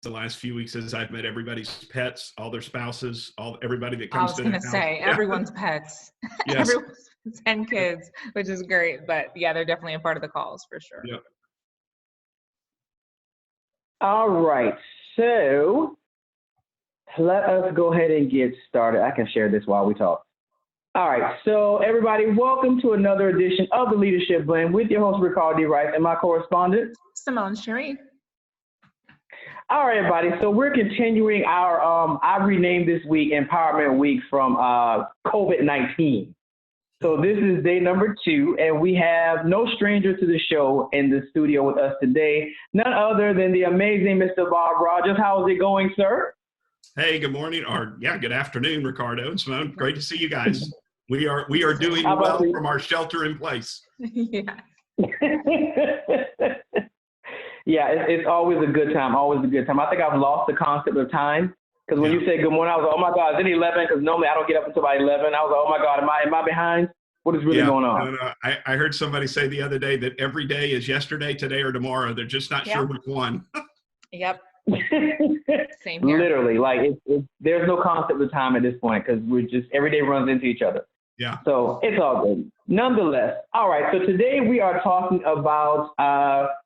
the last few weeks is I've met everybody's pets, all their spouses, everybody that I comes was to going their to house. say, Yeah. everyone's pets, Yes. everyone's 10 kids, which is great. But yeah, they're definitely a part of the calls for sure. Yep. All right, so let us go ahead and get started. I can share this while we talk. All right, so everybody, welcome to another edition of the Leadership Blend with your host, Ricardo D. Rice, and my correspondent, Simone Cherie. All right, everybody. So we're continuing our, I renamed this week Empowerment Week from COVID-19. So this is day number 2, and we have no stranger to the show in the studio with us today, none other than the amazing Mr. Bob Rodgers. How is it going, sir? Hey, good morning, or good afternoon, Ricardo and Simone. Great to see you guys. We are doing well from our shelter in place. Yeah. Yeah, it's always a good time, always a good time. I think I've lost the concept of time, because when you say good morning, I was like, oh my God, is it 11? Because normally I don't get up until about 11. I was like, oh my God, am I behind? What is really going on? No. I heard somebody say the other day that every day is yesterday, today, or tomorrow. They're just not sure which one. Yep. Same here. Literally, like there's no concept of time at this point, because we're just, every day runs into each other. Yeah. So it's all good. Nonetheless, all right. So today we are talking about,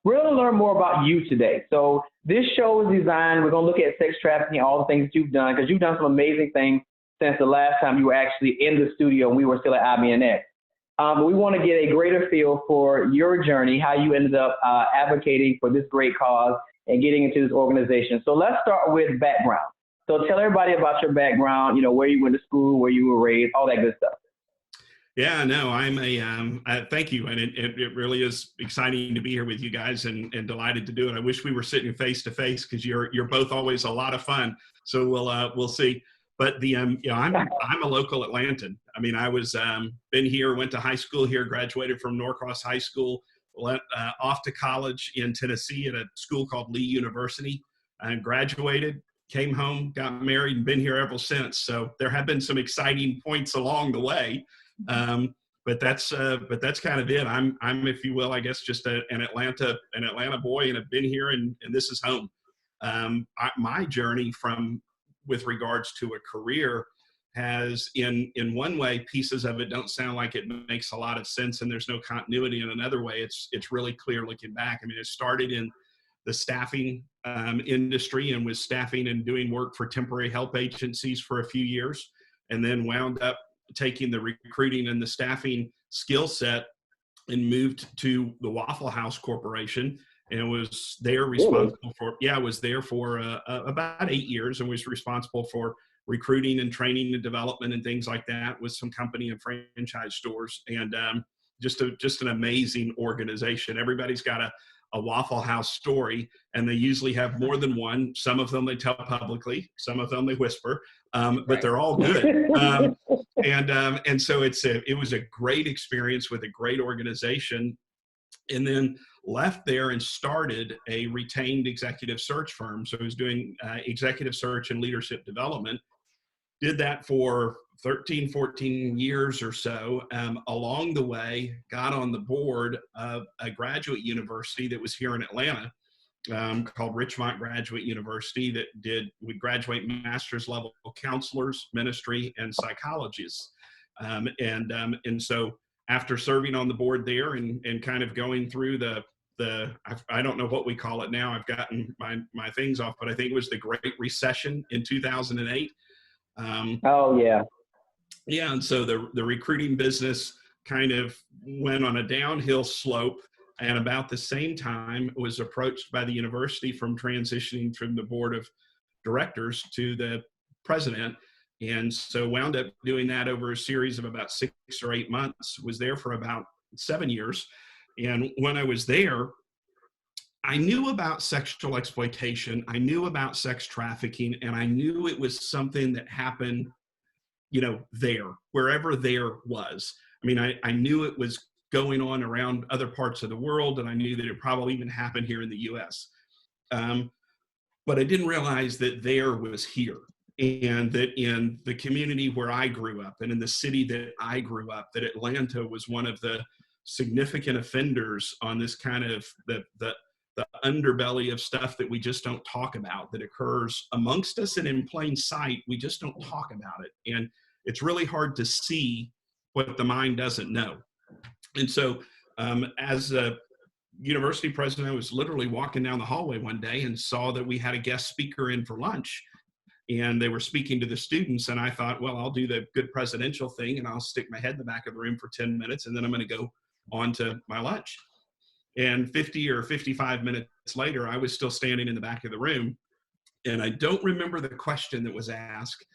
we're going to learn more about you today. So this show is designed, we're going to look at sex trafficking, all the things that you've done, because you've done some amazing things since the last time you were actually in the studio and we were still at IBNX. We want to get a greater feel for your journey, how you ended up advocating for this great cause and getting into this organization. So let's start with background. So tell everybody about your background, where you went to school, where you were raised, all that good stuff. Yeah, no, I'm thank you. And it really is exciting to be here with you guys and delighted to do it. I wish we were sitting face to face, because you're both always a lot of fun. So we'll see. But I'm a local Atlantan. I mean, I was been here, went to high school here, graduated from Norcross High School, went off to college in Tennessee at a school called Lee University, and graduated, came home, got married, and been here ever since. So there have been some exciting points along the way. But that's kind of it. I'm, if you will, I guess, just an Atlanta boy, and have been here, and this is home. My journey with regards to a career has, in one way, pieces of it don't sound like it makes a lot of sense, and there's no continuity. In another way, it's really clear looking back. I mean, it started in the staffing industry, and was staffing and doing work for temporary help agencies for a few years, and then wound up taking the recruiting and the staffing skill set and moved to the Waffle House Corporation, and was there responsible for, was there for about 8 years, and was responsible for recruiting and training and development and things like that with some company and franchise stores. And just an amazing organization. Everybody's got a Waffle House story, and they usually have more than one. Some of them they tell publicly, some of them they whisper, but they're all good. And so it was a great experience with a great organization, and then left there and started a retained executive search firm. So I was doing executive search and leadership development. Did that for 13, 14 years or so. Along the way, got on the board of a graduate university that was here in Atlanta, called Richmont Graduate University, that would graduate master's level counselors, ministry, and psychologists. And so after serving on the board there and kind of going through I don't know what we call it now, I've gotten my things off, but I think it was the Great Recession in 2008. Yeah, and so the recruiting business kind of went on a downhill slope, and about the same time was approached by the university from transitioning from the board of directors to the president, and so wound up doing that over a series of about 6 or 8 months. Was there for about 7 years, and when I was there, I knew about sexual exploitation, I knew about sex trafficking, and I knew it was something that happened, there, wherever there was. I mean, I knew it was going on around other parts of the world, and I knew that it probably even happened here in the US. But I didn't realize that there was here, and that in the community where I grew up and in the city that I grew up, that Atlanta was one of the significant offenders on this kind of the the underbelly of stuff that we just don't talk about, that occurs amongst us and in plain sight. We just don't talk about it. And it's really hard to see what the mind doesn't know. And so as a university president, I was literally walking down the hallway one day and saw that we had a guest speaker in for lunch, and they were speaking to the students. And I thought, well, I'll do the good presidential thing and I'll stick my head in the back of the room for 10 minutes and then I'm going to go on to my lunch. And 50 or 55 minutes later, I was still standing in the back of the room, and I don't remember the question that was asked.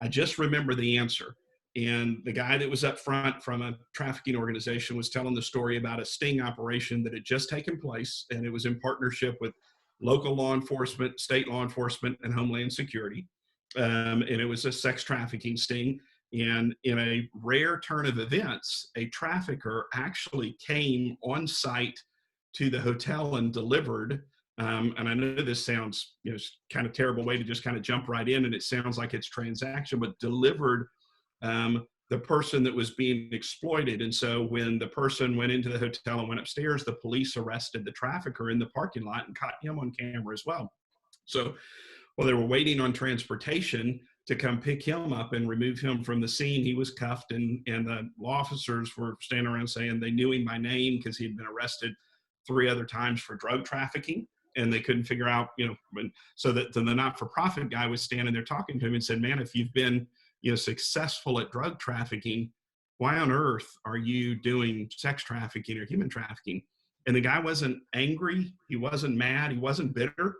I just remember the answer. And the guy that was up front from a trafficking organization was telling the story about a sting operation that had just taken place, and it was in partnership with local law enforcement, state law enforcement, and Homeland Security. And it was a sex trafficking sting. And in a rare turn of events, a trafficker actually came on site to the hotel and delivered. And I know this sounds, kind of terrible way to just kind of jump right in, and it sounds like it's transaction, but delivered the person that was being exploited. And so when the person went into the hotel and went upstairs, the police arrested the trafficker in the parking lot and caught him on camera as well. So while they were waiting on transportation to come pick him up and remove him from the scene, he was cuffed, and the law officers were standing around saying they knew him by name because he had been arrested 3 other times for drug trafficking, and they couldn't figure out, so that the not-for-profit guy was standing there talking to him and said, man, if you've been, successful at drug trafficking, why on earth are you doing sex trafficking or human trafficking? And the guy wasn't angry. He wasn't mad. He wasn't bitter.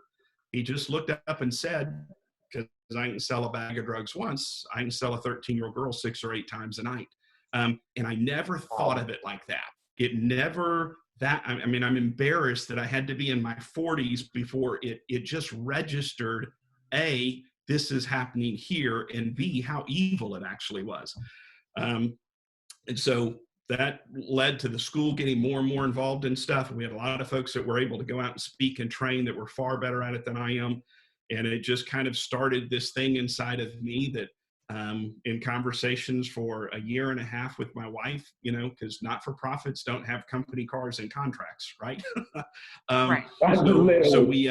He just looked up and said, because I can sell a bag of drugs once, I can sell a 13-year-old girl 6 or 8 times a night. And I never thought of it like that. It never, I'm embarrassed that I had to be in my 40s before it just registered, A, this is happening here, and B, how evil it actually was. And so that led to the school getting more and more involved in stuff. And we had a lot of folks that were able to go out and speak and train that were far better at it than I am. And it just kind of started this thing inside of me that in conversations for a year and a half with my wife, because not-for-profits don't have company cars and contracts, right? Right. So we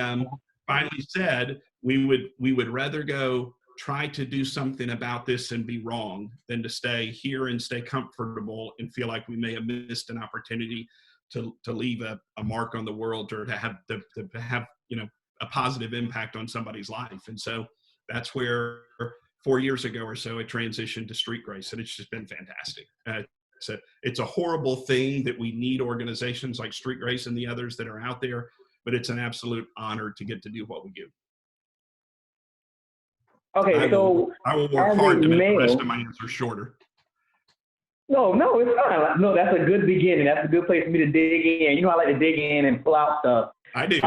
finally said we would rather go try to do something about this and be wrong than to stay here and stay comfortable and feel like we may have missed an opportunity to leave a mark on the world, or to have a positive impact on somebody's life. And so that's where 4 years ago or so, I transitioned to Street Grace, and it's just been fantastic. It's a horrible thing that we need organizations like Street Grace and the others that are out there, but it's an absolute honor to get to do what we do. Okay, I will work hard to make the rest of my answer shorter. No, it's fine. No, that's a good beginning. That's a good place for me to dig in. I like to dig in and pull out stuff. I do.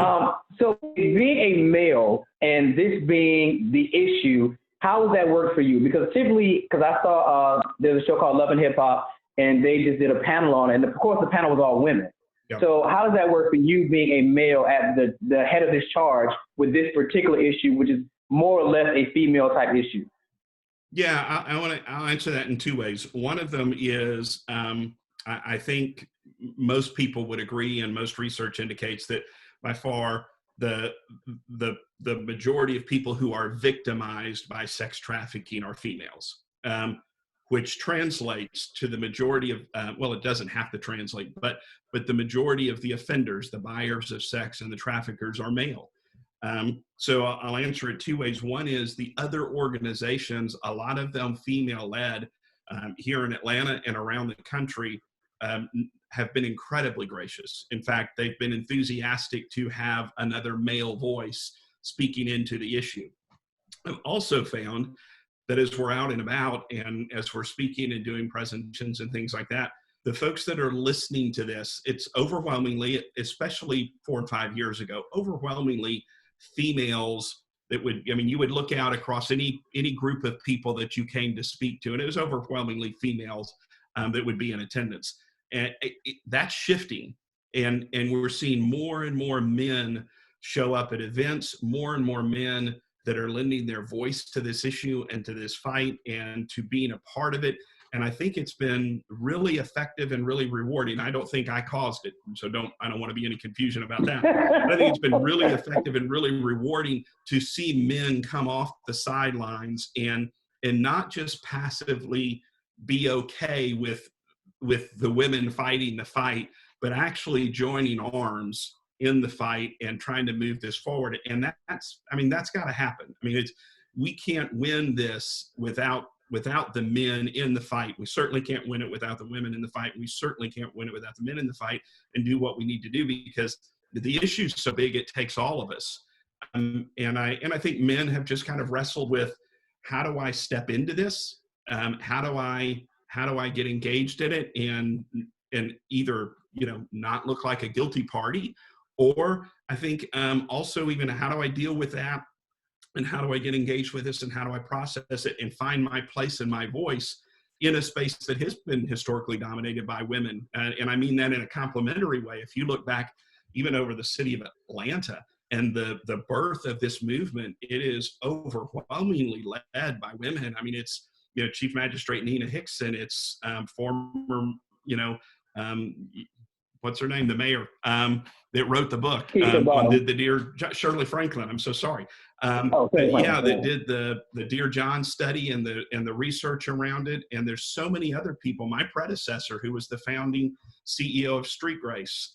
So being a male and this being the issue, how does that work for you? Because typically, I saw there's a show called Love and Hip Hop, and they just did a panel on it. And of course, the panel was all women. Yep. So how does that work for you being a male at the head of this charge with this particular issue, which is more or less a female type issue? Yeah, I'll answer that in 2 ways. One of them is I think most people would agree, and most research indicates that by far the majority of people who are victimized by sex trafficking are females, which translates to the majority of, it doesn't have to translate, but the majority of the offenders, the buyers of sex and the traffickers, are male. So I'll answer it 2 ways. One is the other organizations, a lot of them female-led, here in Atlanta and around the country, have been incredibly gracious. In fact, they've been enthusiastic to have another male voice speaking into the issue. I've also found that as we're out and about, and as we're speaking and doing presentations and things like that, the folks that are listening to this, it's overwhelmingly, especially 4 and 5 years ago, overwhelmingly females that would, you would look out across any group of people that you came to speak to, and it was overwhelmingly females that would be in attendance. And that's shifting, and we're seeing more and more men show up at events, more and more men that are lending their voice to this issue and to this fight and to being a part of it. And I think it's been really effective and really rewarding. I don't think I caused it, so I don't want to be any confusion about that. But I think it's been really effective and really rewarding to see men come off the sidelines and not just passively be okay with the women fighting the fight, but actually joining arms in the fight and trying to move this forward. And that's got to happen. I mean, we can't win this without the men in the fight. We certainly can't win it without the women in the fight. We certainly can't win it without the men in the fight, and do what we need to do, because the issue's so big, it takes all of us. And I think men have just kind of wrestled with, how do I step into this? How do I get engaged in it and either, not look like a guilty party, or I think also even how do I deal with that, and how do I get engaged with this, and how do I process it and find my place and my voice in a space that has been historically dominated by women. And I mean that in a complimentary way. If you look back even over the city of Atlanta and the birth of this movement, it is overwhelmingly led by women. I mean, it's, Chief Magistrate Nina Hickson, it's former, what's her name, the mayor that wrote the book on the Dear Shirley Franklin. I'm so sorry. That did the Dear John study and the research around it. And there's so many other people. My predecessor, who was the founding CEO of Street Grace,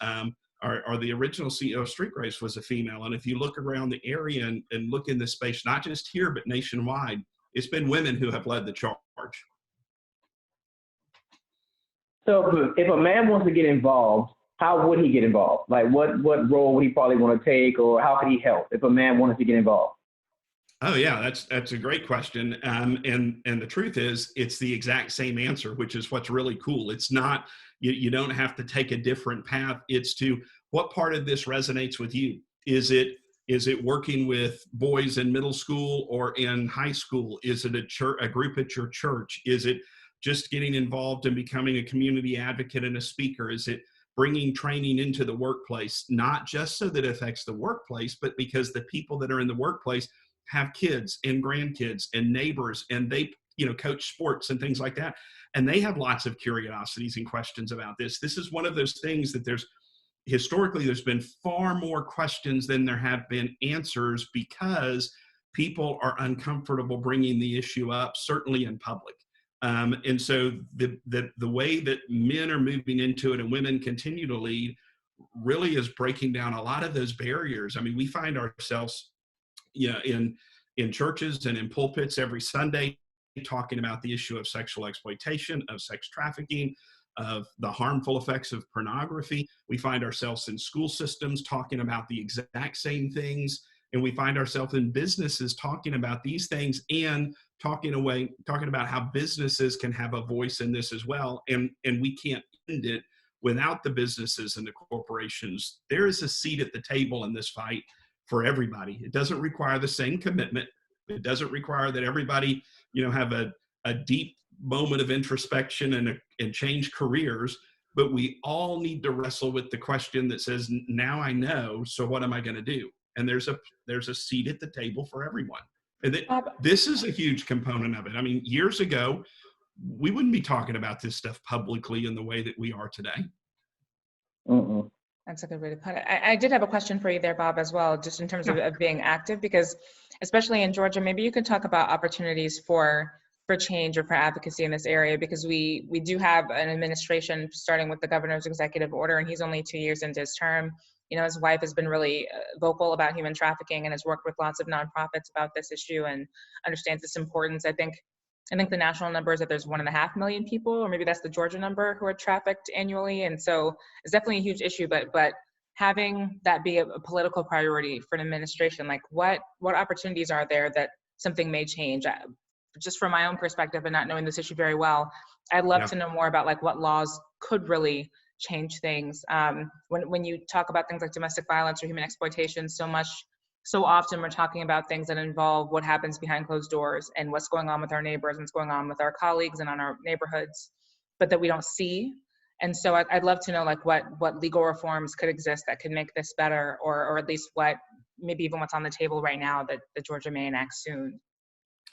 or the original CEO of Street Grace, was a female. And if you look around the area and look in this space, not just here, but nationwide, it's been women who have led the charge. So if a man wants to get involved, how would he get involved? Like what role would he probably want to take, or how could he help if a man wanted to get involved? Oh yeah, that's a great question. And the truth is, it's the exact same answer, which is what's really cool. It's not, you don't have to take a different path. It's to, what part of this resonates with you? Is it working with boys in middle school or in high school? Is it a group at your church? Is it just getting involved and becoming a community advocate and a speaker? Is it bringing training into the workplace, not just so that it affects the workplace, but because the people that are in the workplace have kids and grandkids and neighbors, and they, coach sports and things like that. And they have lots of curiosities and questions about this. This is one of those things that historically there's been far more questions than there have been answers, because people are uncomfortable bringing the issue up, certainly in public. And so the way that men are moving into it and women continue to lead really is breaking down a lot of those barriers. I mean, we find ourselves, in churches and in pulpits every Sunday talking about the issue of sexual exploitation, of sex trafficking, of the harmful effects of pornography. We find ourselves in school systems talking about the exact same things. And we find ourselves in businesses talking about these things and talking about how businesses can have a voice in this as well. And we can't end it without the businesses and the corporations. There is a seat at the table in this fight for everybody. It doesn't require the same commitment. It doesn't require that everybody, have a deep moment of introspection and change careers. But we all need to wrestle with the question that says, now I know, so what am I going to do? And there's a seat at the table for everyone. And this is a huge component of it. I mean, years ago, we wouldn't be talking about this stuff publicly in the way that we are today. Mm-mm. That's a good way to put it. I did have a question for you there, Bob, as well, just in terms of being active, because especially in Georgia, maybe you could talk about opportunities for change or for advocacy in this area, because we do have an administration starting with the governor's executive order, and he's only 2 years into his term. His wife has been really vocal about human trafficking and has worked with lots of nonprofits about this issue and understands its importance. I think the national number is that there's 1.5 million people, or maybe that's the Georgia number, who are trafficked annually. And so it's definitely a huge issue, but having that be a political priority for an administration, like what opportunities are there that something may change? Just from my own perspective and not knowing this issue very well, I'd love to know more about like what laws could really change things. When you talk about things like domestic violence or human exploitation, so often we're talking about things that involve what happens behind closed doors and what's going on with our neighbors and what's going on with our colleagues and on our neighborhoods, but that we don't see. And so I'd love to know like what legal reforms could exist that could make this better, or at least what maybe even what's on the table right now that Georgia may enact soon.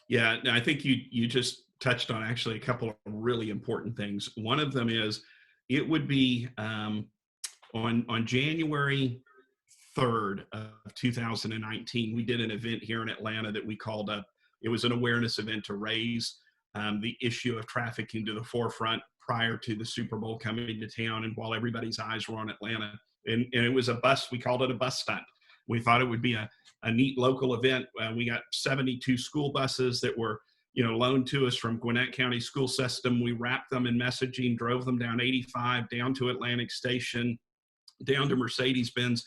Yeah, I think you just touched on actually a couple of really important things. One of them is it would be on January 3rd of 2019, we did an event here in Atlanta that we called up. It was an awareness event to raise the issue of trafficking to the forefront prior to the Super Bowl coming to town, and while everybody's eyes were on Atlanta. And it was a bus, we called it a bus stunt. We thought it would be a neat local event. We got 72 school buses that were loaned to us from Gwinnett County School System. We wrapped them in messaging, drove them down 85, down to Atlantic Station, down to Mercedes-Benz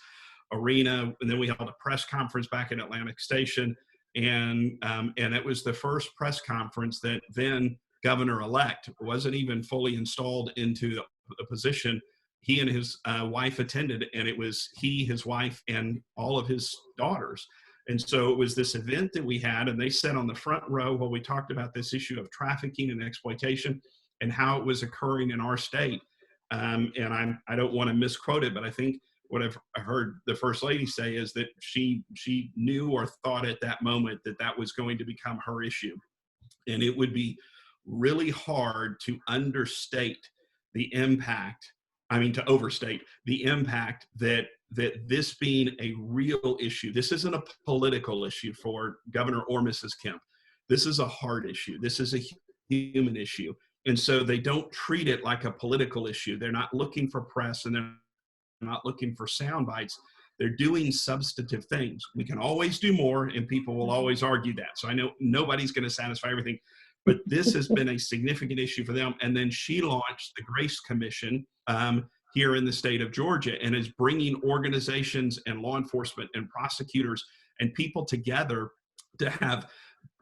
Arena, and then we held a press conference back at Atlantic Station. And it was the first press conference that then Governor-elect wasn't even fully installed into the position. He and his wife attended, and it was he, his wife, and all of his daughters. And so it was this event that we had, and they sat on the front row while we talked about this issue of trafficking and exploitation and how it was occurring in our state. And I don't want to misquote it, but I think what I've heard the First Lady say is that she knew or thought at that moment that that was going to become her issue. And it would be really hard to understate the impact, to overstate the impact that this being a real issue. This isn't a political issue for Governor or Mrs. Kemp. This is a hard issue. This is a human issue. And so they don't treat it like a political issue. They're not looking for press, and they're not looking for sound bites. They're doing substantive things. We can always do more, and people will always argue that. So I know nobody's going to satisfy everything, but this has been a significant issue for them. And then she launched the Grace Commission here in the state of Georgia, and is bringing organizations and law enforcement and prosecutors and people together to have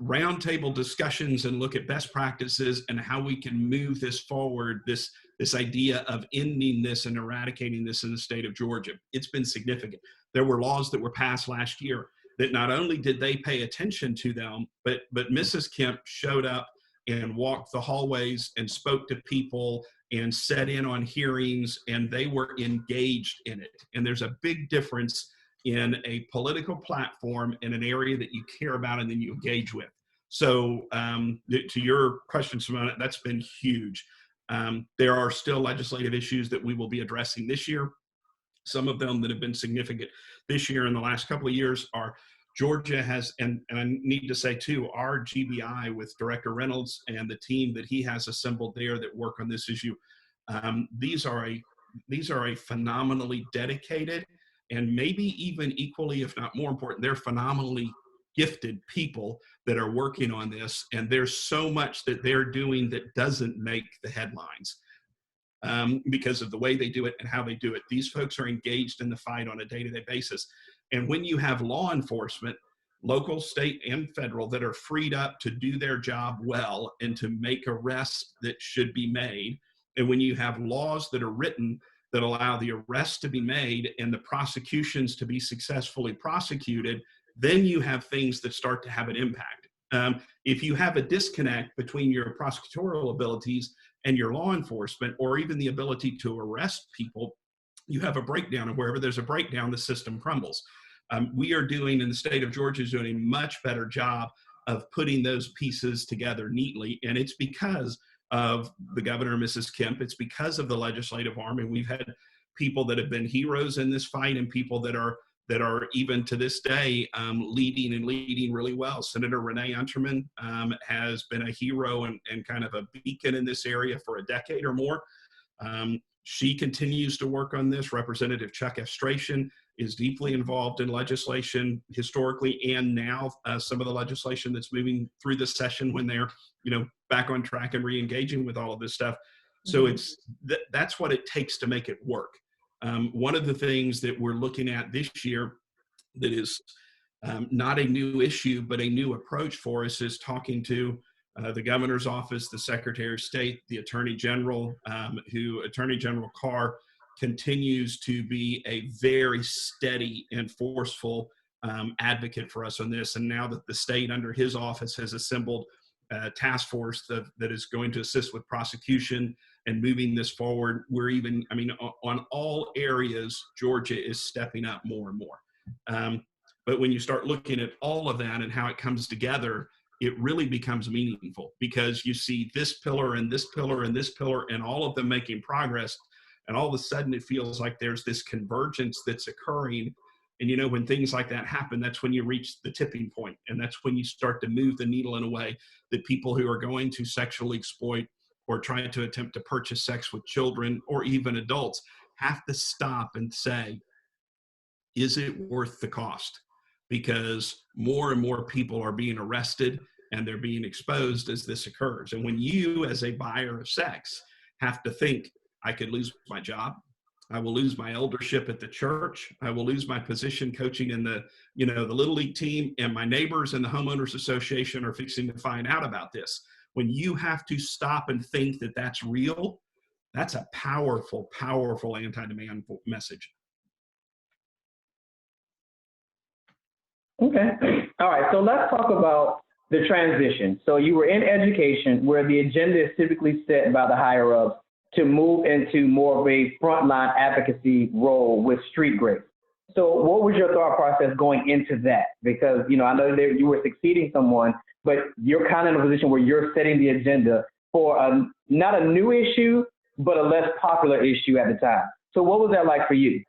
roundtable discussions and look at best practices and how we can move this forward, this idea of ending this and eradicating this in the state of Georgia. It's been significant. There were laws that were passed last year that not only did they pay attention to them, but Mrs. Kemp showed up and walked the hallways and spoke to people and sat in on hearings, and they were engaged in it. And there's a big difference in a political platform in an area that you care about and then you engage with. So to your question, Simona, that's been huge. There are still legislative issues that we will be addressing this year. Some of them that have been significant this year and the last couple of years are Georgia has, and I need to say too, our GBI with Director Reynolds and the team that he has assembled there that work on this issue, these are a phenomenally dedicated and maybe even equally, if not more important, they're phenomenally gifted people that are working on this. And there's so much that they're doing that doesn't make the headlines because of the way they do it and how they do it. These folks are engaged in the fight on a day-to-day basis. And when you have law enforcement, local, state, and federal, that are freed up to do their job well and to make arrests that should be made, and when you have laws that are written that allow the arrests to be made and the prosecutions to be successfully prosecuted, then you have things that start to have an impact. If you have a disconnect between your prosecutorial abilities and your law enforcement, or even the ability to arrest people, you have a breakdown, and wherever there's a breakdown, the system crumbles. We are doing, in the state of Georgia, is doing a much better job of putting those pieces together neatly, and it's because of the governor, Mrs. Kemp. It's because of the legislative arm, and we've had people that have been heroes in this fight, and people that are even to this day leading really well. Senator Renee Unterman has been a hero and kind of a beacon in this area for a decade or more. She continues to work on this. Representative Chuck Estration is deeply involved in legislation historically, and now some of the legislation that's moving through the session when they're back on track and re-engaging with all of this stuff. So that's what it takes to make it work. One of the things that we're looking at this year that is not a new issue, but a new approach for us, is talking to the governor's office, the Secretary of State, the Attorney General, Attorney General Carr continues to be a very steady and forceful advocate for us on this. And now that the state under his office has assembled a task force that is going to assist with prosecution and moving this forward, we're even, on all areas, Georgia is stepping up more and more. But when you start looking at all of that and how it comes together, it really becomes meaningful, because you see this pillar and this pillar and this pillar and all of them making progress. And all of a sudden it feels like there's this convergence that's occurring. And, when things like that happen, that's when you reach the tipping point. And that's when you start to move the needle in a way that people who are going to sexually exploit or trying to attempt to purchase sex with children or even adults have to stop and say, is it worth the cost? Because more and more people are being arrested and they're being exposed as this occurs. And when you, as a buyer of sex, have to think, I could lose my job, I will lose my eldership at the church, I will lose my position coaching in the, the Little League team, and my neighbors and the homeowners association are fixing to find out about this. When you have to stop and think that that's real, that's a powerful, powerful anti-demand message. Okay. All right. So let's talk about the transition. So you were in education, where the agenda is typically set by the higher ups to move into more of a frontline advocacy role with street grace. So what was your thought process going into that? Because, I know that you were succeeding someone, but you're kind of in a position where you're setting the agenda for not a new issue, but a less popular issue at the time. So what was that like for you?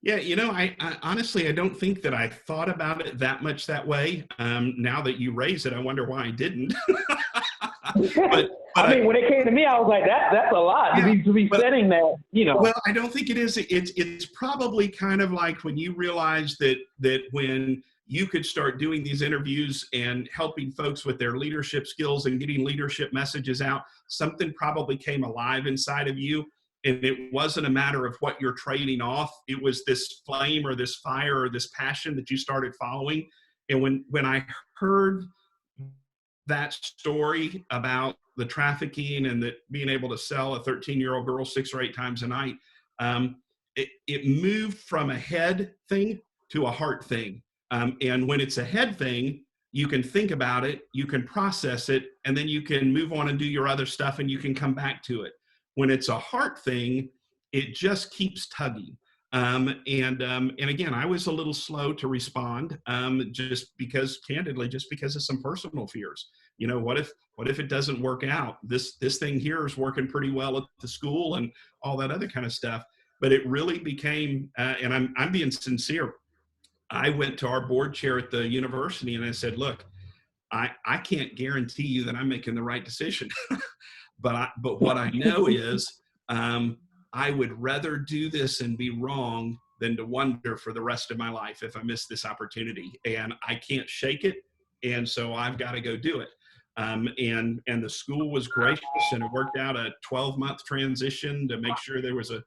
Yeah, I honestly, I don't think that I thought about it that much that way. Now that you raise it, I wonder why I didn't. but I mean, when it came to me, I was like, that's a lot to be setting that, Well, I don't think it is. It's probably kind of like when you realize that when you could start doing these interviews and helping folks with their leadership skills and getting leadership messages out, something probably came alive inside of you. And it wasn't a matter of what you're trading off. It was this flame or this fire or this passion that you started following. And when I heard that story about the trafficking and that being able to sell a 13-year-old girl 6 or 8 times a night, it moved from a head thing to a heart thing. And when it's a head thing, you can think about it, you can process it, and then you can move on and do your other stuff, and you can come back to it. When it's a heart thing, it just keeps tugging. And again, I was a little slow to respond, just because of some personal fears. What if it doesn't work out? This thing here is working pretty well at the school and all that other kind of stuff. But it really became, and I'm being sincere. I went to our board chair at the university and I said, look, I can't guarantee you that I'm making the right decision. But what I know is I would rather do this and be wrong than to wonder for the rest of my life if I miss this opportunity. And I can't shake it. And so I've got to go do it. And the school was gracious, and it worked out a 12-month transition to make sure there was a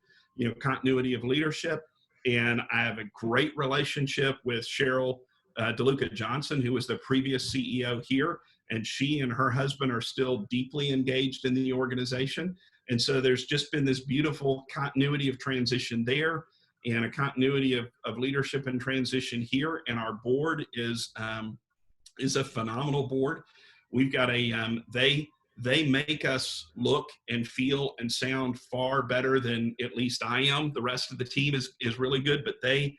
continuity of leadership. And I have a great relationship with Cheryl DeLuca Johnson, who was the previous CEO here. And she and her husband are still deeply engaged in the organization. And so there's just been this beautiful continuity of transition there, and a continuity of leadership and transition here. And our board is a phenomenal board. We've got they make us look and feel and sound far better than at least I am. The rest of the team is really good, but they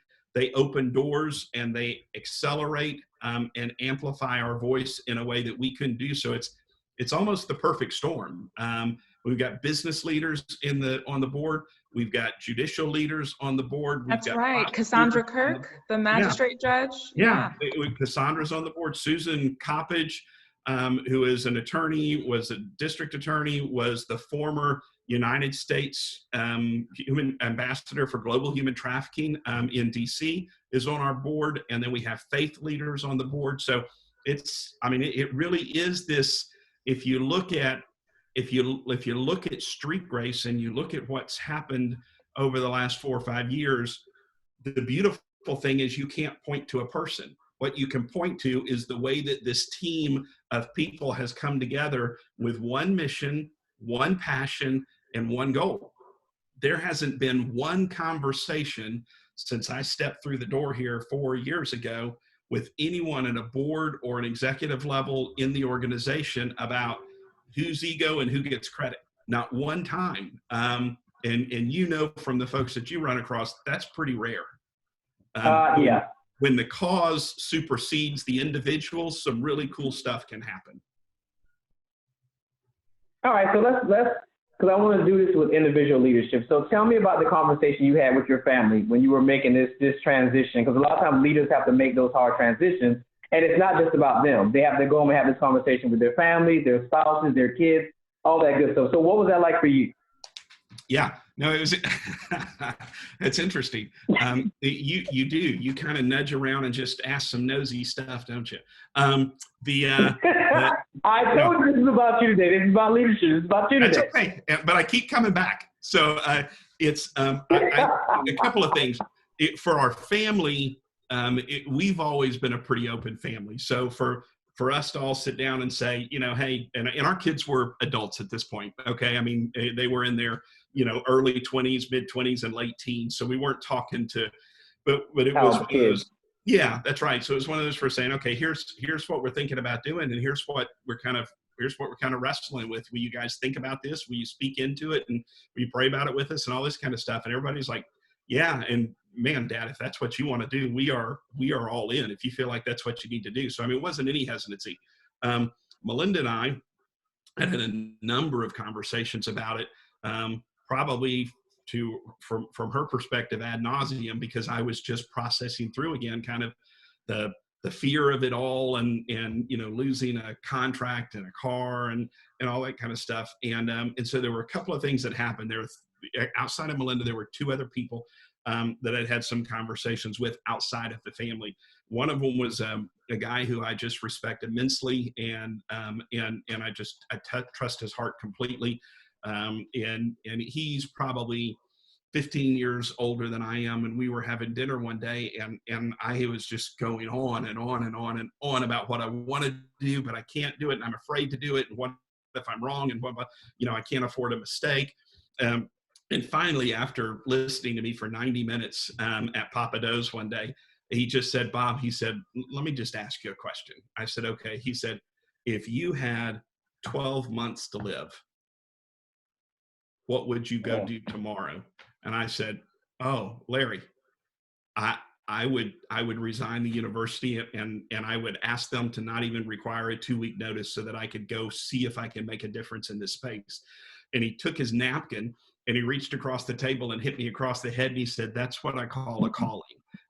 open doors and they accelerate and amplify our voice in a way that we couldn't do. So it's almost the perfect storm. We've got business leaders on the board. We've got judicial leaders on the board. That's right. Cassandra Kirk, the magistrate judge. Yeah. Cassandra's on the board. Susan Coppage, who is an attorney, was a district attorney, was the former United States human ambassador for global human trafficking in DC, is on our board. And then we have faith leaders on the board. So it really is this. If you look at street grace and you look at what's happened over the last 4 or 5 years, the beautiful thing is you can't point to a person. What you can point to is the way that this team of people has come together with one mission, one passion, and one goal. There hasn't been one conversation since I stepped through the door here 4 years ago with anyone at a board or an executive level in the organization about whose ego and who gets credit. Not one time. And from the folks that you run across, that's pretty rare. Yeah. when the cause supersedes the individuals, some really cool stuff can happen. All right, so let's because I want to do this with individual leadership. So tell me about the conversation you had with your family when you were making this transition, because a lot of times leaders have to make those hard transitions, and it's not just about them. They have to go and have this conversation with their family, their spouses, their kids, all that good stuff. So what was that like for you? Yeah, no, it was, it's interesting. You kind of nudge around and just ask some nosy stuff, don't you? I told you this is about you today. This is about leadership. This is about you today. That's okay, but I keep coming back. So it's a couple of things. For our family, we've always been a pretty open family. So for us to all sit down and say, hey, and our kids were adults at this point. Okay. I mean, they were in their, early 20s, mid 20s and late teens. So we weren't talking to, but it was, one of those, yeah, that's right. So it was one of those for saying, okay, here's what we're thinking about doing. And here's what we're kind of wrestling with. Will you guys think about this? Will you speak into it? And will you pray about it with us and all this kind of stuff? And everybody's like, yeah. And man, Dad, if that's what you want to do, we are all in, if you feel like that's what you need to do. So, I mean, it wasn't any hesitancy. Melinda and I had a number of conversations about it, probably from her perspective ad nauseum, because I was just processing through again, kind of the fear of it all and losing a contract and a car and all that kind of stuff. And so there were a couple of things that happened there. Outside of Melinda, there were two other people that I'd had some conversations with outside of the family. One of them was a guy who I just respect immensely, and I trust his heart completely. And he's probably 15 years older than I am, and we were having dinner one day, and I was just going on and on and on and on about what I want to do, but I can't do it, and I'm afraid to do it, and what if I'm wrong, and what, I can't afford a mistake. And finally, after listening to me for 90 minutes at Papa Do's one day, he just said, Bob, he said, let me just ask you a question. I said, okay. He said, if you had 12 months to live, what would you go do tomorrow? And I said, oh, Larry, I would resign the university and I would ask them to not even require a 2-week notice so that I could go see if I can make a difference in this space. And he took his napkin and he reached across the table and hit me across the head. And he said, that's what I call a calling.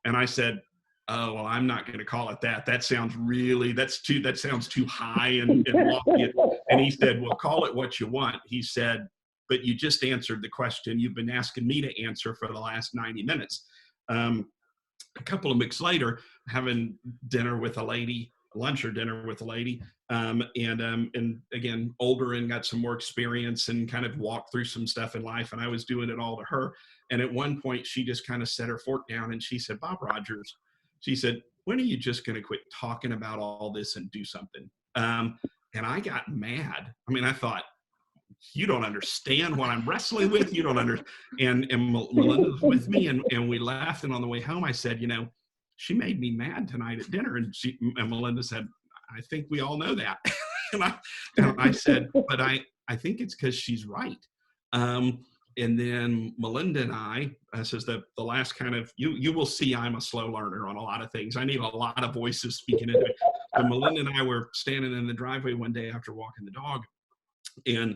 And I said, oh, well, I'm not going to call it that. That sounds too high and lofty. And he said, well, call it what you want. He said, but you just answered the question you've been asking me to answer for the last 90 minutes. A couple of weeks later, having dinner with a lady, lunch or dinner with a lady, and again, older and got some more experience and kind of walked through some stuff in life. And I was doing it all to her. And at one point, she just kind of set her fork down and she said, Bob Rodgers, she said, when are you just going to quit talking about all this and do something? And I got mad. I mean, I thought, you don't understand what I'm wrestling with. You don't understand. And Melinda was with me and we laughed. And on the way home, I said, she made me mad tonight at dinner. And Melinda said, I think we all know that. and I said, but I think it's because she's right. And then Melinda and I, this is the last kind of, you will see I'm a slow learner on a lot of things. I need a lot of voices speaking into it. And Melinda and I were standing in the driveway one day after walking the dog. And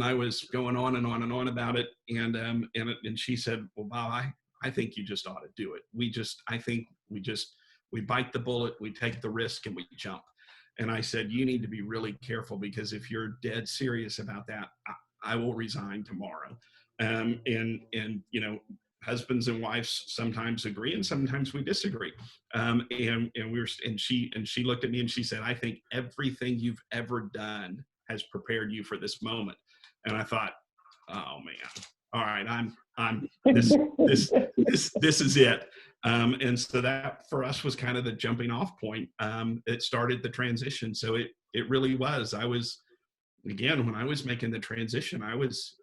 I was going on and on and on about it. And she said, well, Bob, I think you just ought to do it. I think we bite the bullet, we take the risk and we jump. And I said, you need to be really careful because if you're dead serious about that, I will resign tomorrow. And husbands and wives sometimes agree and sometimes we disagree. And she looked at me and she said, I think everything you've ever done has prepared you for this moment. And I thought, oh man, all right, I'm this is it. And so that for us was kind of the jumping off point. It started the transition. So it really was. I was, again, when I was making the transition, I was,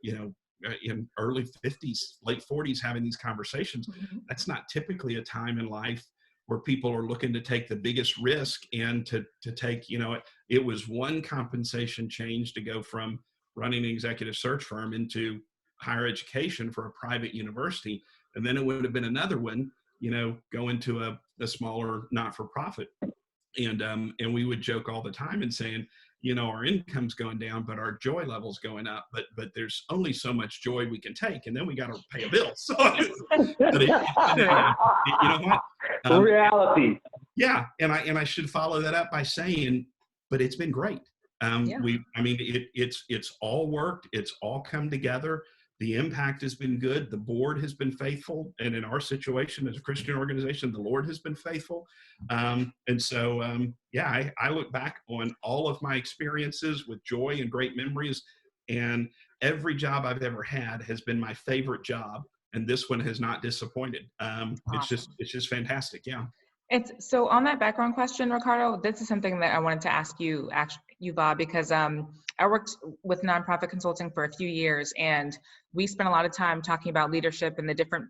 in early 50s, late 40s, having these conversations. Mm-hmm. That's not typically a time in life where people are looking to take the biggest risk and to take, it was one compensation change to go from running an executive search firm into higher education for a private university. And then it would have been another one, go into a a smaller not-for-profit. And we would joke all the time and saying, our income's going down, but our joy level's going up. But there's only so much joy we can take, and then we got to pay a bill. So, but you know what? Reality. Yeah, and I should follow that up by saying, but it's been great. It's all worked. It's all come together. The impact has been good. The board has been faithful. And in our situation as a Christian organization, the Lord has been faithful. I look back on all of my experiences with joy and great memories. And every job I've ever had has been my favorite job. And this one has not disappointed. It's just fantastic. Yeah. So on that background question, Ricardo, this is something that I wanted to ask you, Bob, because I worked with nonprofit consulting for a few years, and we spent a lot of time talking about leadership and the different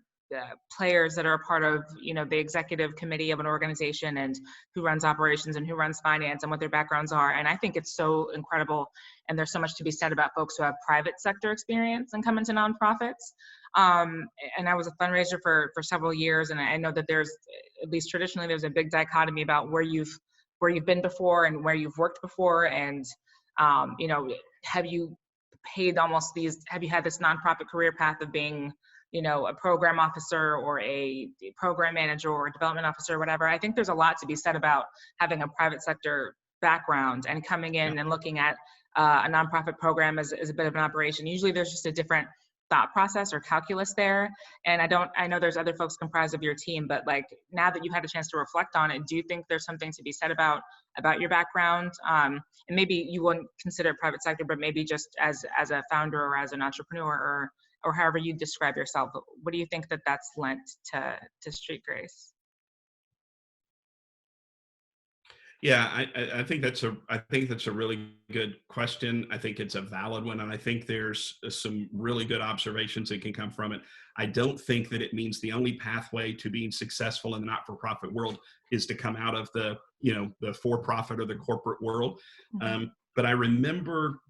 players that are a part of, the executive committee of an organization, and who runs operations and who runs finance and what their backgrounds are. And I think it's so incredible. And there's so much to be said about folks who have private sector experience and come into nonprofits. And I was a fundraiser for several years. And I know that there's, at least traditionally, there's a big dichotomy about where you've been before and where you've worked before. And, have you have you had this nonprofit career path of being, a program officer or a program manager or a development officer or whatever? I think there's a lot to be said about having a private sector background and coming in and looking at a nonprofit program as a bit of an operation. Usually there's just a different thought process or calculus there. And I know there's other folks comprised of your team, but like, now that you've had a chance to reflect on it, do you think there's something to be said about your background? And maybe you wouldn't consider it private sector, but maybe just as a founder or as an entrepreneur or however you describe yourself. What do you think that's lent to Street Grace? Yeah, I think that's a really good question. I think it's a valid one, and I think there's some really good observations that can come from it. I don't think that it means the only pathway to being successful in the not-for-profit world is to come out of the for-profit or the corporate world. Mm-hmm. But I remember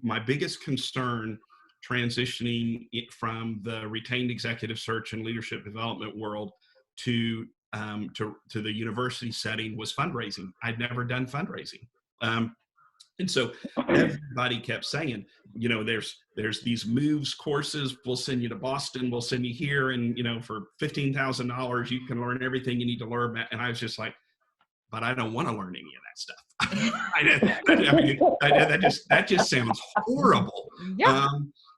my biggest concern transitioning it from the retained executive search and leadership development world to the university setting was fundraising. I'd never done fundraising. And so everybody kept saying, there's these moves courses. We'll send you to Boston. We'll send you here. And, for $15,000, you can learn everything you need to learn. And I was just like, but I don't want to learn any of that stuff. That just sounds horrible. Yeah.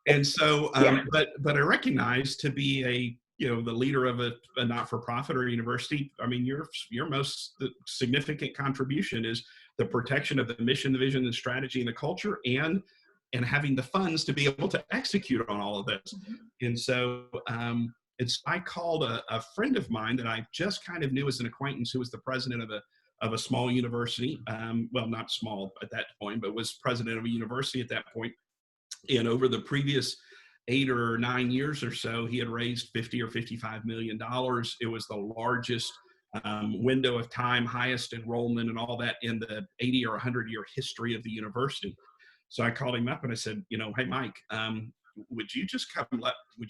And so, but I recognize to be the leader of a not-for-profit or a university, I mean, your most significant contribution is the protection of the mission, the vision, the strategy, and the culture, and having the funds to be able to execute on all of this. Mm-hmm. And so, I called a friend of mine that I just kind of knew as an acquaintance, who was the president of a small university. Well, not small at that point, but was president of a university at that point. And over the previous 8 or 9 years or so, he had raised $50 or $55 million. It was the largest window of time, highest enrollment and all that in the 80 or 100-year history of the university. So I called him up and I said, hey, Mike, would you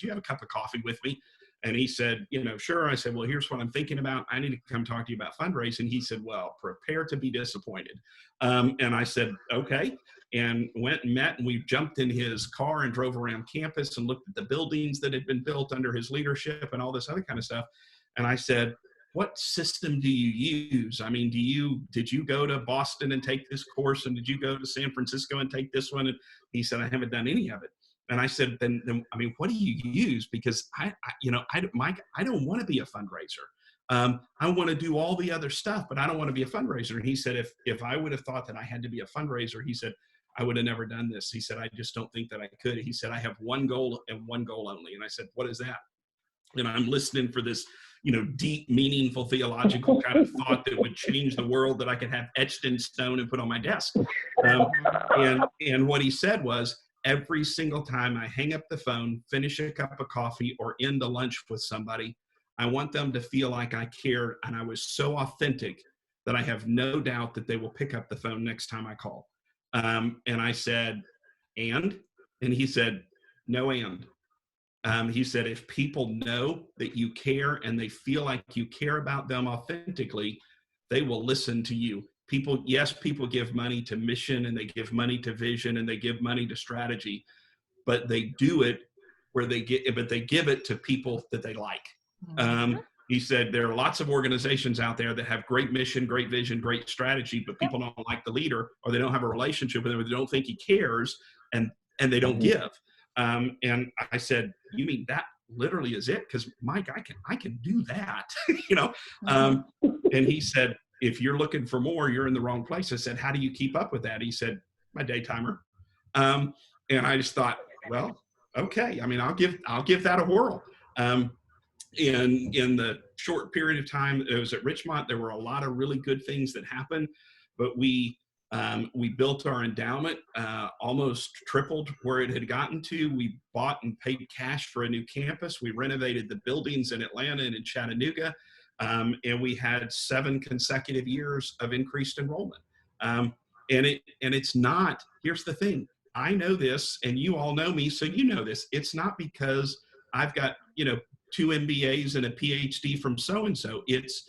have a cup of coffee with me? And he said, sure. I said, well, here's what I'm thinking about. I need to come talk to you about fundraising. He said, well, prepare to be disappointed. And I said, okay. And went and met, and we jumped in his car and drove around campus and looked at the buildings that had been built under his leadership and all this other kind of stuff. And I said, what system do you use? I mean, did you go to Boston and take this course? And did you go to San Francisco and take this one? And he said, I haven't done any of it. And I said, then I mean, what do you use? Because Mike, I don't want to be a fundraiser. I want to do all the other stuff, but I don't want to be a fundraiser. And he said, if I would have thought that I had to be a fundraiser, he said, I would have never done this. He said, I just don't think that I could. He said, I have one goal and one goal only. And I said, what is that? And I'm listening for this, deep, meaningful, theological kind of thought that would change the world that I could have etched in stone and put on my desk. And what he said was, every single time I hang up the phone, finish a cup of coffee, or end a lunch with somebody, I want them to feel like I care. And I was so authentic that I have no doubt that they will pick up the phone next time I call. And I said, and he said, no, and. He said, if people know that you care and they feel like you care about them authentically, they will listen to you. People, yes, people give money to mission and they give money to vision and they give money to strategy, but they do it where they get, but they give it to people that they like. He said there are lots of organizations out there that have great mission, great vision, great strategy, but people don't like the leader, or they don't have a relationship with him, or they don't think he cares, and they don't give. And I said, you mean that literally is it? Because Mike, I can do that, you know. And he said, if you're looking for more, you're in the wrong place. I said, how do you keep up with that? He said, my day timer. And I just thought, well, okay. I mean, I'll give that a whirl. In the short period of time it was at Richmond, there were a lot of really good things that happened, but we built our endowment, almost tripled where it had gotten to. We bought and paid cash for a new campus. We renovated the buildings in Atlanta and in Chattanooga, and we had 7 consecutive years of increased enrollment. And it's not. Here's the thing. I know this, and you all know me, so you know this. It's not because I've got 2 MBAs and a PhD from so-and-so. It's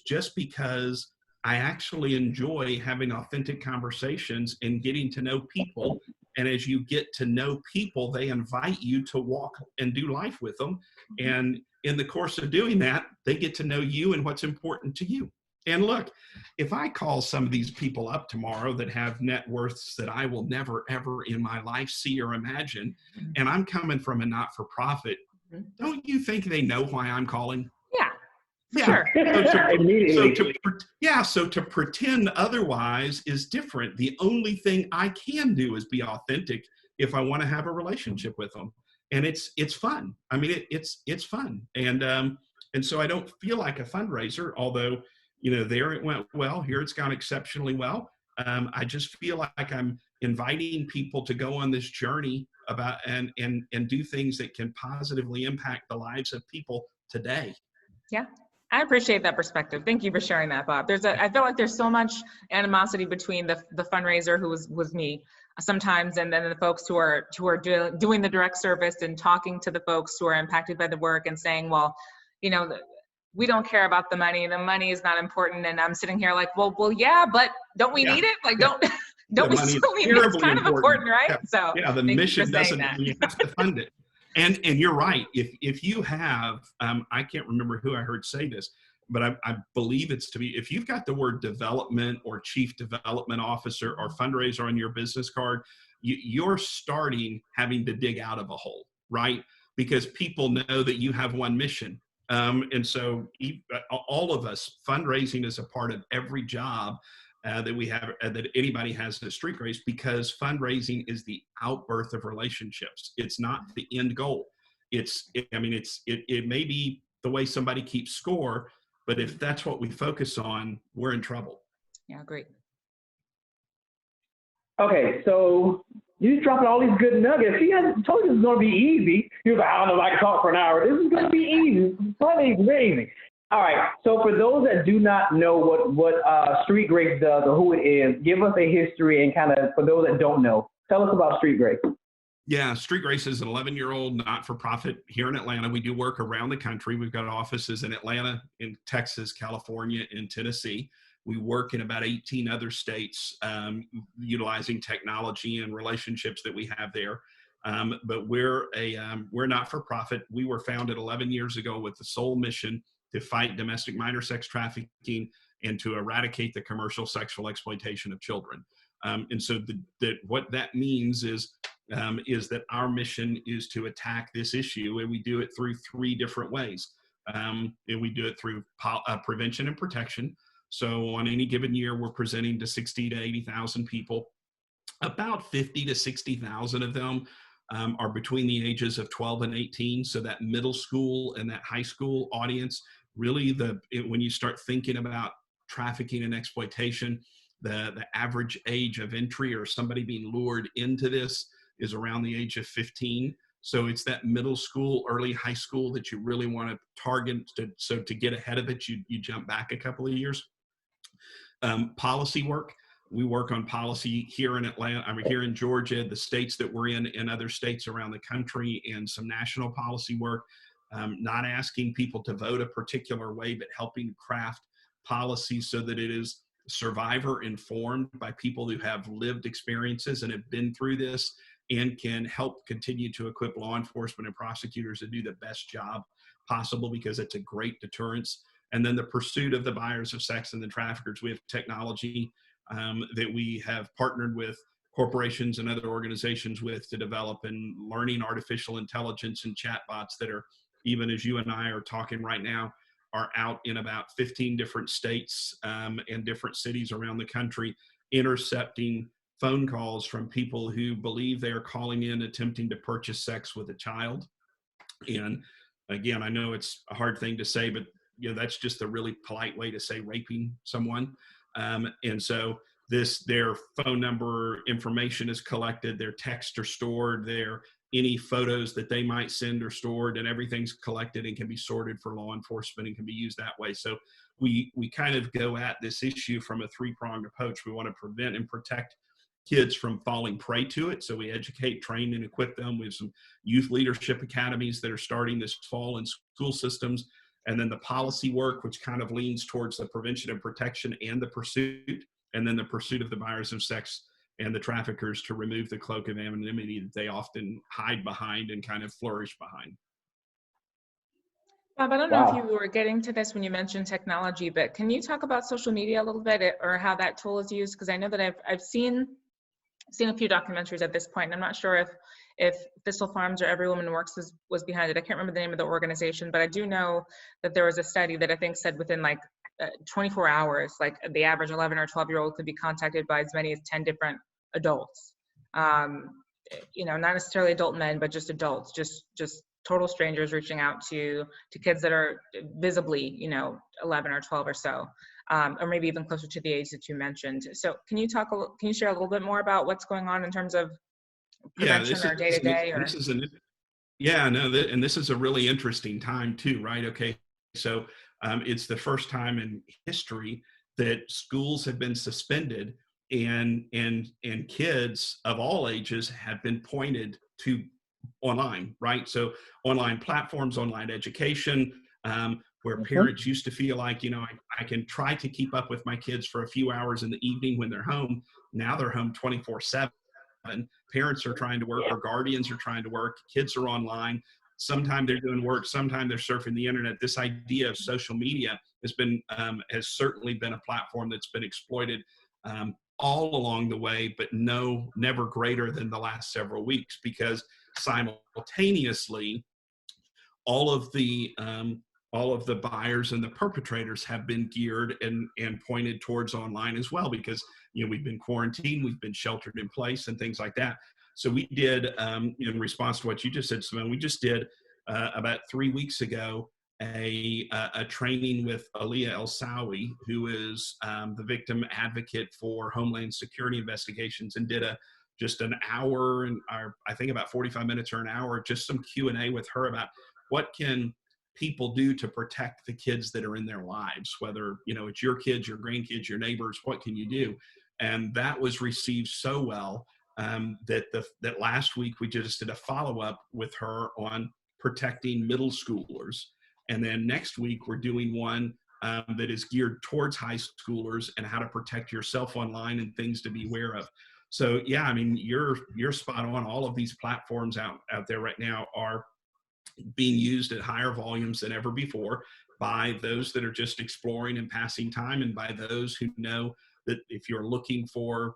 just because I actually enjoy having authentic conversations and getting to know people. And as you get to know people, they invite you to walk and do life with them. And in the course of doing that, they get to know you and what's important to you. And look, if I call some of these people up tomorrow that have net worths that I will never, ever in my life see or imagine, and I'm coming from a not-for-profit, don't you think they know why I'm calling? Yeah, sure. So to pretend otherwise is different. The only thing I can do is be authentic if I want to have a relationship with them, and it's fun. I mean, it's fun, and so I don't feel like a fundraiser. Although there it went well, here it's gone exceptionally well. I just feel like I'm inviting people to go on this journey about and do things that can positively impact the lives of people today. Yeah, I appreciate that perspective. Thank you for sharing that, Bob. I feel like there's so much animosity between the fundraiser, who was me sometimes, and then the folks who are doing the direct service and talking to the folks who are impacted by the work and saying, well, we don't care about the money. The money is not important. And I'm sitting here like, well, yeah, but don't we need it? Like, don't we still need it? It's kind of important, right? So the mission doesn't mean you have to fund it. And you're right. If you have, I can't remember who I heard say this, but I believe it's to be, if you've got the word development or chief development officer or fundraiser on your business card, you're starting having to dig out of a hole, right? Because people know that you have one mission. And so all of us, fundraising is a part of every job that we have, that anybody has at Street Grace, because fundraising is the outbirth of relationships. It's not the end goal. It may be the way somebody keeps score, but if that's what we focus on, we're in trouble. Yeah, great. Okay, so you're dropping all these good nuggets. He hasn't told you it's going to be easy. He was like, I don't know if I can talk for an hour. This is going to be easy. It's funny, amazing. All right, so for those that do not know what Street Grace does or who it is, give us a history and kind of, for those that don't know, tell us about Street Grace. Yeah, Street Grace is an 11-year-old not-for-profit here in Atlanta. We do work around the country. We've got offices in Atlanta, in Texas, California, and Tennessee. We work in about 18 other states, utilizing technology and relationships that we have there. But we're not-for-profit. We were founded 11 years ago with the sole mission to fight domestic minor sex trafficking and to eradicate the commercial sexual exploitation of children. And so what that means is that our mission is to attack this issue, and we do it through 3 different ways. And we do it through prevention and protection. So on any given year, we're presenting to 60 to 80,000 people. About 50 to 60,000 of them are between the ages of 12 and 18. So that middle school and that high school audience, really when you start thinking about trafficking and exploitation, the average age of entry or somebody being lured into this is around the age of 15. So it's that middle school, early high school that you really want to target. So to get ahead of it, you jump back a couple of years. Policy work. we work on policy here in Atlanta, I mean, here in Georgia, the states that we're in other states around the country, and some national policy work, not asking people to vote a particular way, but helping craft policy so that it is survivor informed by people who have lived experiences and have been through this, and can help continue to equip law enforcement and prosecutors to do the best job possible, because it's a great deterrence. And then the pursuit of the buyers of sex and the traffickers. We have technology that we have partnered with corporations and other organizations with to develop, and learning artificial intelligence and chatbots that are, even as you and I are talking right now, are out in about 15 different states and different cities around the country, intercepting phone calls from people who believe they are calling in attempting to purchase sex with a child. And again, I know it's a hard thing to say, but that's just a really polite way to say raping someone. And so their phone number information is collected, their texts are stored, any photos that they might send are stored, and everything's collected and can be sorted for law enforcement and can be used that way. So we kind of go at this issue from a three-pronged approach. We want to prevent and protect kids from falling prey to it. So we educate, train, and equip them. We have some youth leadership academies that are starting this fall in school systems. And then the policy work, which kind of leans towards the prevention and protection and the pursuit, and then the pursuit of the buyers of sex and the traffickers to remove the cloak of anonymity that they often hide behind and kind of flourish behind. Bob, I don't know if you were getting to this when you mentioned technology, but can you talk about social media a little bit, or how that tool is used? Because I know that I've seen a few documentaries at this point, and I'm not sure if Thistle Farms or Every Woman Works was behind it. I can't remember the name of the organization, but I do know that there was a study that I think said within 24 hours, like the average 11 or 12-year-old could be contacted by as many as 10 different adults. Not necessarily adult men, but just adults, just total strangers reaching out to kids that are visibly, 11 or 12 or so. Or maybe even closer to the age that you mentioned. So can you share a little bit more about what's going on in terms of prevention or day-to-day? And this is a really interesting time too, right? Okay, so it's the first time in history that schools have been suspended, and kids of all ages have been pointed to online, right? So online platforms, online education, where parents used to feel like, I can try to keep up with my kids for a few hours in the evening when they're home. Now they're home 24/7. Parents are trying to work, or guardians are trying to work. Kids are online. Sometimes they're doing work. Sometimes they're surfing the internet. This idea of social media has certainly been a platform that's been exploited all along the way, but never greater than the last several weeks, because simultaneously, all of the buyers and the perpetrators have been geared and pointed towards online as well, because we've been quarantined, we've been sheltered in place, and things like that. So we did, in response to what you just said, Simone, we just did about 3 weeks ago a training with Aliyah El-Sawi, who is the victim advocate for Homeland Security investigations, and did just an hour, and I think about 45 minutes or an hour, just some Q&A with her about what can people do to protect the kids that are in their lives, whether it's your kids, your grandkids, your neighbors. What can you do? And that was received so well that last week we just did a follow-up with her on protecting middle schoolers, and then next week we're doing one that is geared towards high schoolers and how to protect yourself online and things to be aware of. So yeah, I mean, you're spot on. All of these platforms out there right now are being used at higher volumes than ever before by those that are just exploring and passing time, and by those who know that if you're looking for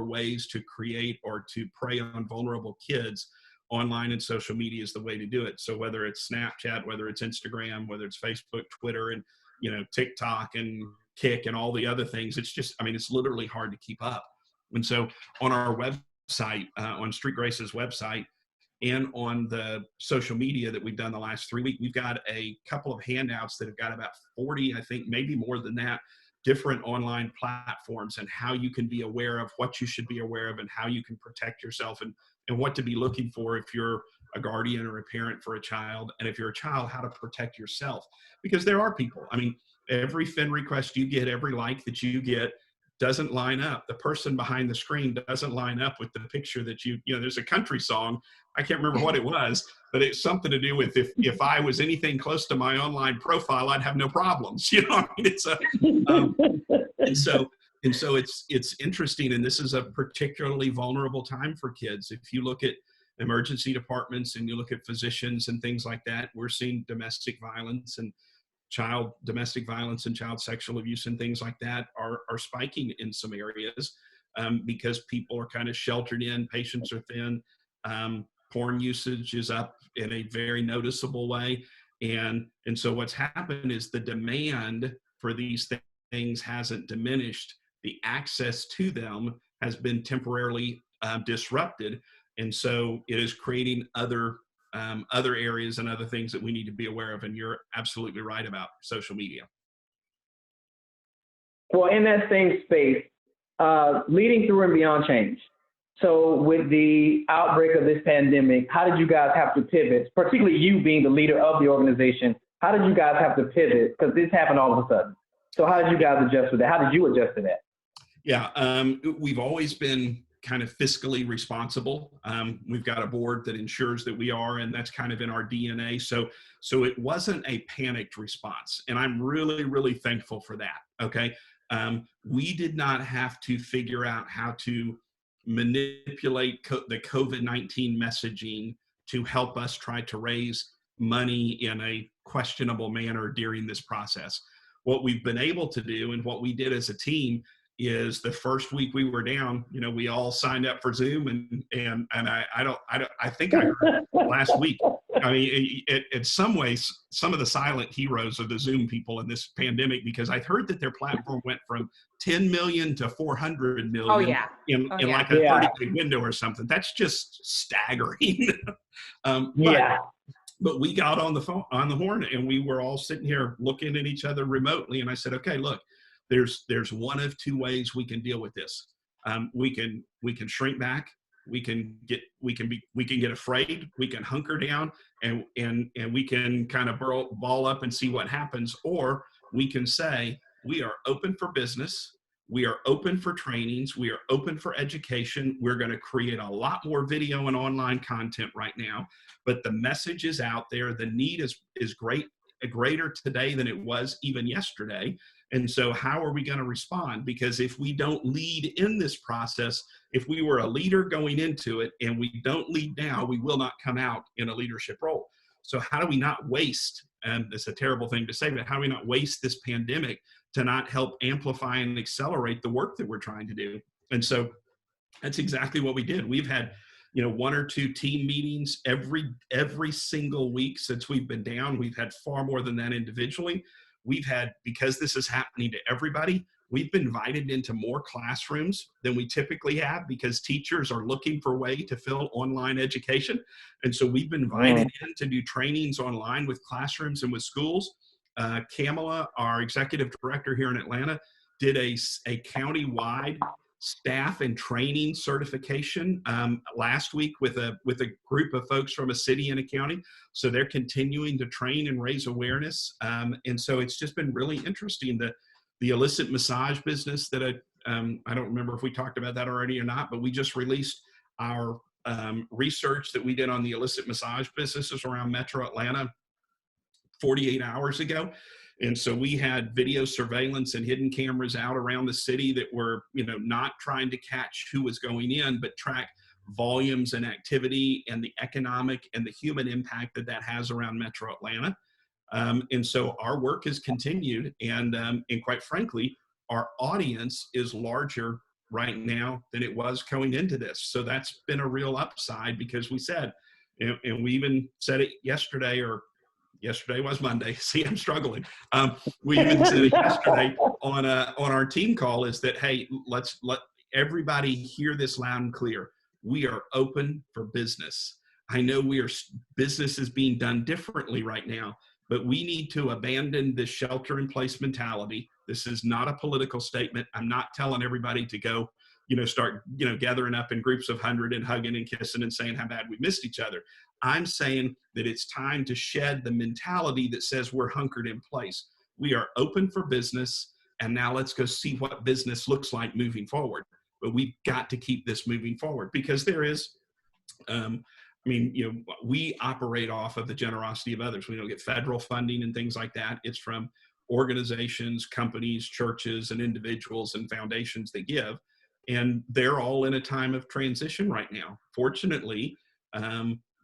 ways to create or to prey on vulnerable kids, online and social media is the way to do it. So whether it's Snapchat, whether it's Instagram, whether it's Facebook, Twitter, and TikTok and Kick and all the other things, it's literally hard to keep up. And so on our website, on Street Grace's website, and on the social media that we've done the last 3 weeks, we've got a couple of handouts that have got about 40, I think maybe more than that, different online platforms, and how you can be aware of what you should be aware of, and how you can protect yourself, and what to be looking for if you're a guardian or a parent for a child. And if you're a child, how to protect yourself. Because there are people, every friend request you get, every like that you get, doesn't line up. The person behind the screen doesn't line up with the picture that there's a country song. I can't remember what it was, but it's something to do with if I was anything close to my online profile, I'd have no problems. I mean, it's and so it's interesting. And this is a particularly vulnerable time for kids. If you look at emergency departments and you look at physicians and things like that, we're seeing domestic violence and domestic violence and child sexual abuse and things like that are spiking in some areas because people are kind of sheltered in, patients are thin, porn usage is up in a very noticeable way. And so what's happened is the demand for these things hasn't diminished. The access to them has been temporarily disrupted. And so it is creating other areas and other things that we need to be aware of. And you're absolutely right about social media. Well, in that same space, leading through and beyond change. So with the outbreak of this pandemic, how did you guys have to pivot, particularly you being the leader of the organization? How did you guys have to pivot? Because this happened all of a sudden. So how did you guys adjust to that? How did you adjust to that? Yeah, we've always been kind of fiscally responsible. We've got a board that ensures that we are, and that's kind of in our DNA. So it wasn't a panicked response. And I'm really, really thankful for that. Okay. We did not have to figure out how to manipulate the COVID-19 messaging to help us try to raise money in a questionable manner during this process. What we've been able to do and what we did as a team is the first week we were down, we all signed up for Zoom and I think I heard last week. I mean, in some ways, some of the silent heroes are the Zoom people in this pandemic, because I've heard that their platform went from 10 million to 400 million in like a 30-day window or something. That's just staggering. But we got on the horn, and we were all sitting here looking at each other remotely. And I said, okay, look, there's one of two ways we can deal with this. We can shrink back. We can get afraid. We can hunker down and we can kind of ball up and see what happens. Or we can say, we are open for business. We are open for trainings. We are open for education. We're going to create a lot more video and online content right now, but the message is out there. The need is greater today than it was even yesterday. And so how are we going to respond? Because if we don't lead in this process, if we were a leader going into it and we don't lead now, we will not come out in a leadership role. So how do we not waste, and it's a terrible thing to say, but how do we not waste this pandemic to not help amplify and accelerate the work that we're trying to do? And so that's exactly what we did. We've had, one or two team meetings every single week since we've been down. We've had far more than that individually. We've had, because this is happening to everybody, we've been invited into more classrooms than we typically have, because teachers are looking for a way to fill online education. And so we've been invited in to do trainings online with classrooms and with schools. Kamala, our executive director here in Atlanta, did a county-wide staff and training certification last week with a group of folks from a city and a county. So they're continuing to train and raise awareness. And so it's just been really interesting. The illicit massage business that I don't remember if we talked about that already or not, but we just released our research that we did on the illicit massage businesses around Metro Atlanta 48 hours ago. And so we had video surveillance and hidden cameras out around the city that were, not trying to catch who was going in, but track volumes and activity and the economic and the human impact that has around Metro Atlanta. And so our work has continued, and quite frankly, our audience is larger right now than it was going into this. So that's been a real upside, because we said, and we even said it yesterday was Monday. See, I'm struggling. We even said it yesterday on our team call, is that, hey, let's let everybody hear this loud and clear. We are open for business. I know business is being done differently right now, but we need to abandon this shelter in place mentality. This is not a political statement. I'm not telling everybody to go, start, gathering up in groups of 100 and hugging and kissing and saying how bad we missed each other. I'm saying that it's time to shed the mentality that says we're hunkered in place. We are open for business. and now let's go see what business looks like moving forward. But we've got to keep this moving forward, because there is, we operate off of the generosity of others. We don't get federal funding and things like that. It's from organizations, companies, churches, and individuals and foundations that give. And they're all in a time of transition right now. Fortunately,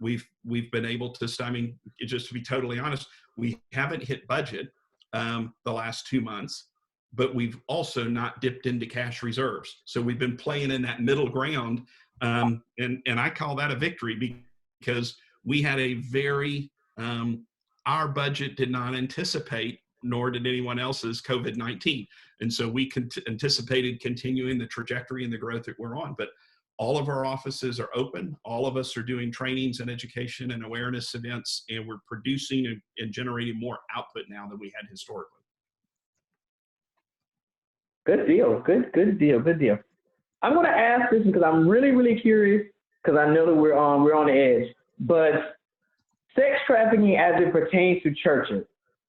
we've been able to, just to be totally honest, we haven't hit budget the last 2 months, but we've also not dipped into cash reserves. So we've been playing in that middle ground. And I call that a victory, because we had a very, our budget did not anticipate, nor did anyone else's, COVID-19. And so we anticipated continuing the trajectory and the growth that we're on. But all of our offices are open. All of us are doing trainings and education and awareness events, and we're producing and generating more output now than we had historically. Good deal. Good deal. I'm going to ask this because I'm really, really curious, because I know that we're on the edge. But sex trafficking as it pertains to churches,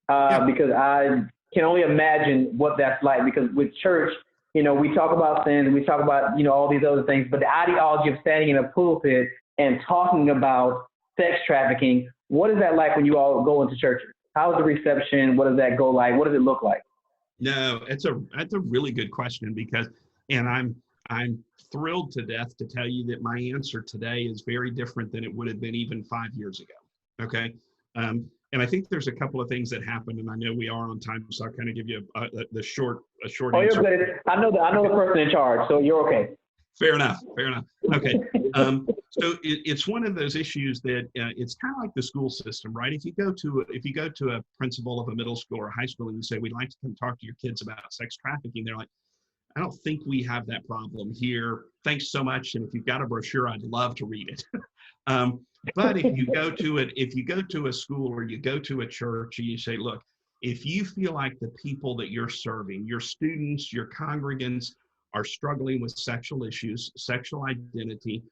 because I can only imagine what that's like. Because with church, we talk about sin, we talk about all these other things, but the ideology of standing in a pulpit and talking about sex trafficking, what is that like when you all go into churches? How is the reception? What does that go like? What does it look like? No, that's a really good question, because, and I'm thrilled to death to tell you that my answer today is very different than it would have been even 5 years ago. Okay. And I think there's a couple of things that happened, and I know we are on time, so I'll kind of give you a short answer. Oh, you're good. I know the person in charge, so you're okay. Fair enough. Okay. So it's one of those issues that it's kind of like the school system, right? If you go to a principal of a middle school or high school and you say, we'd like to come talk to your kids about sex trafficking, they're like, I don't think we have that problem here. Thanks so much. And if you've got a brochure, I'd love to read it. But if you go to a school or you go to a church and you say, look, if you feel like the people that you're serving, your students, your congregants, are struggling with sexual issues, sexual identity,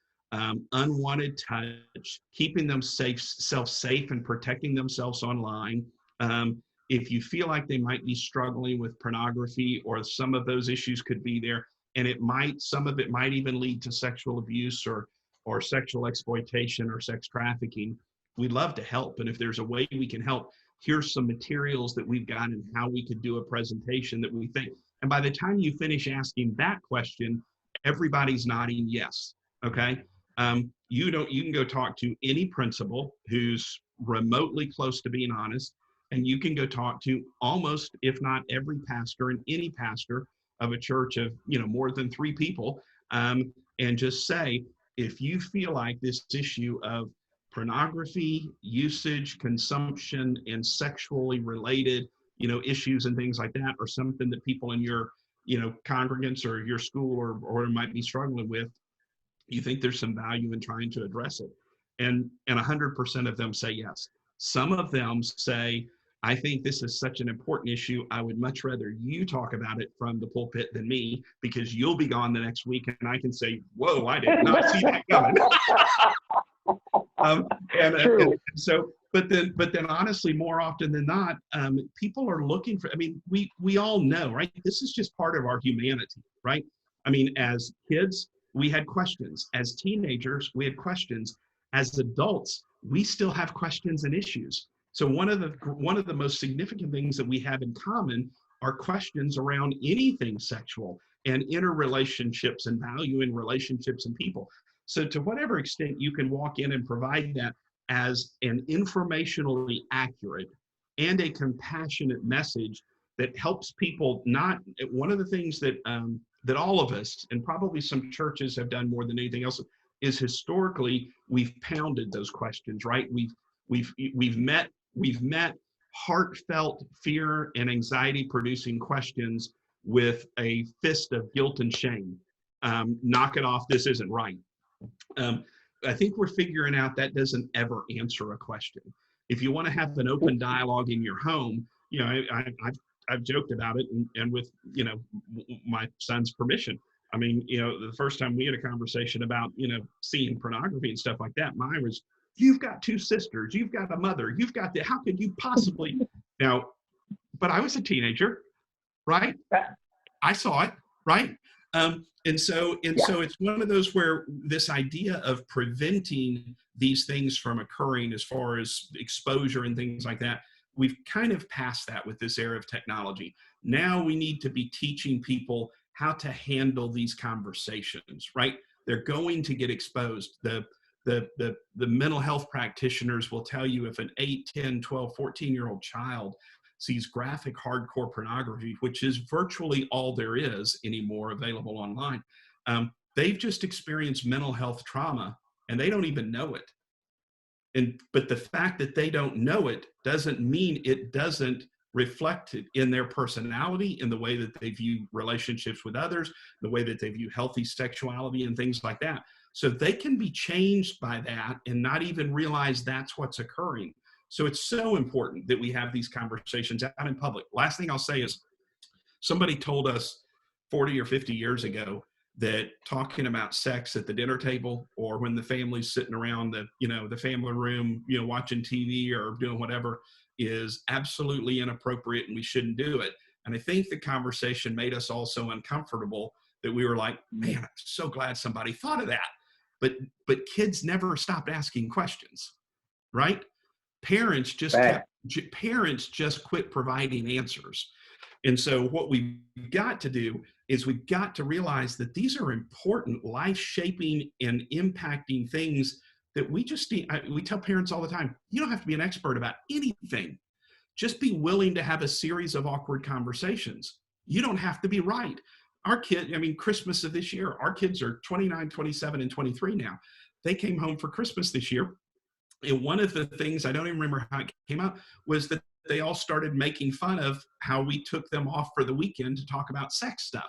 unwanted touch, keeping themselves safe and protecting themselves online. If you feel like they might be struggling with pornography, or some of those issues could be there, and some of it might even lead to sexual abuse or sexual exploitation or sex trafficking, we'd love to help. And if there's a way we can help, here's some materials that we've got and how we could do a presentation that we think. And by the time you finish asking that question, everybody's nodding yes. Okay. You can go talk to any principal who's remotely close to being honest, and you can go talk to almost, if not every pastor and any pastor of a church of more than 3 people, and just say, if you feel like this issue of pornography usage, consumption, and sexually related issues and things like that, or something that people in your congregants or your school or might be struggling with, you think there's some value in trying to address it. And 100% of them say yes. Some of them say, I think this is such an important issue, I would much rather you talk about it from the pulpit than me, because you'll be gone the next week and I can say, whoa, I did not see that coming. And so, but then honestly, more often than not, people are looking for, we all know, right? This is just part of our humanity, right? As kids, we had questions. As teenagers, we had questions. As adults, we still have questions and issues. So one of the most significant things that we have in common are questions around anything sexual and interrelationships and value in relationships and people. So to whatever extent you can walk in and provide that as an informationally accurate and a compassionate message that helps people one of the things that that all of us, and probably some churches have done more than anything else, is historically we've pounded those questions, right? We've met heartfelt fear and anxiety producing questions with a fist of guilt and shame. Knock it off, this isn't right. I think we're figuring out that doesn't ever answer a question. If you want to have an open dialogue in your home, I've joked about it, and with my son's permission. The first time we had a conversation about seeing pornography and stuff like that, mine was, you've got 2 sisters, you've got a mother, you've got how could you possibly now? But I was a teenager. right? I saw it, right? So it's one of those where this idea of preventing these things from occurring as far as exposure and things like that, we've kind of passed that with this era of technology. Now we need to be teaching people how to handle these conversations, right? They're going to get exposed. The mental health practitioners will tell you if an 8, 10, 12, 14-year-old child sees graphic hardcore pornography, which is virtually all there is anymore available online, they've just experienced mental health trauma and they don't even know it. But the fact that they don't know it doesn't mean it doesn't reflect it in their personality, in the way that they view relationships with others, the way that they view healthy sexuality and things like that. So they can be changed by that and not even realize that's what's occurring. So it's so important that we have these conversations out in public. Last thing I'll say is somebody told us 40 or 50 years ago that talking about sex at the dinner table or when the family's sitting around the family room, watching TV or doing whatever is absolutely inappropriate and we shouldn't do it. And I think the conversation made us all so uncomfortable that we were like, man, I'm so glad somebody thought of that. But kids never stopped asking questions, right? Parents just quit providing answers. And so what we've got to do is we've got to realize that these are important, life-shaping and impacting things that we tell parents all the time, you don't have to be an expert about anything. Just be willing to have a series of awkward conversations. You don't have to be right. Our kid, Christmas of this year, our kids are 29, 27, and 23 now. They came home for Christmas this year. And one of the things, I don't even remember how it came out, was that they all started making fun of how we took them off for the weekend to talk about sex stuff.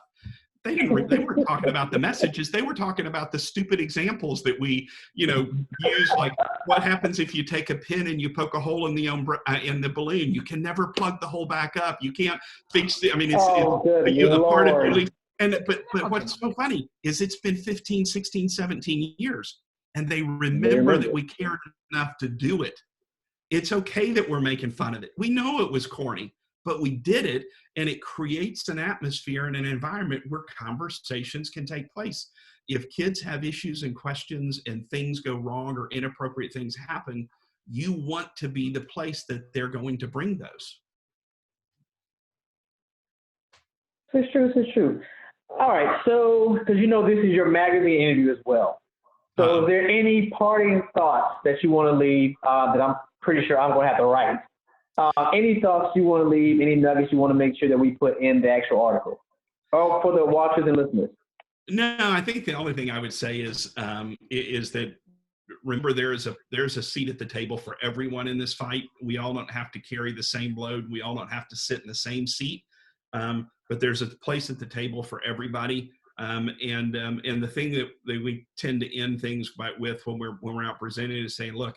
They weren't talking about the messages. They were talking about the stupid examples that we, use, like what happens if you take a pin and you poke a hole in the balloon. You can never plug the hole back up. You can't fix it. It's a part of release. But what's so funny is it's been 15, 16, 17 years. And they remember that we cared enough to do it. It's okay that we're making fun of it. We know it was corny, but we did it, and it creates an atmosphere and an environment where conversations can take place. If kids have issues and questions and things go wrong or inappropriate things happen, you want to be the place that they're going to bring those. It's true. All right, so, because this is your magazine interview as well. So is there any parting thoughts that you want to leave that I'm pretty sure I'm going to have to write? Any thoughts you want to leave, any nuggets you want to make sure that we put in the actual article? Or for the watchers and listeners? No, I think the only thing I would say is that remember there's a seat at the table for everyone in this fight. We all don't have to carry the same load. We all don't have to sit in the same seat. But there's a place at the table for everybody. And the thing that we tend to end things with when we're out presenting is saying, look,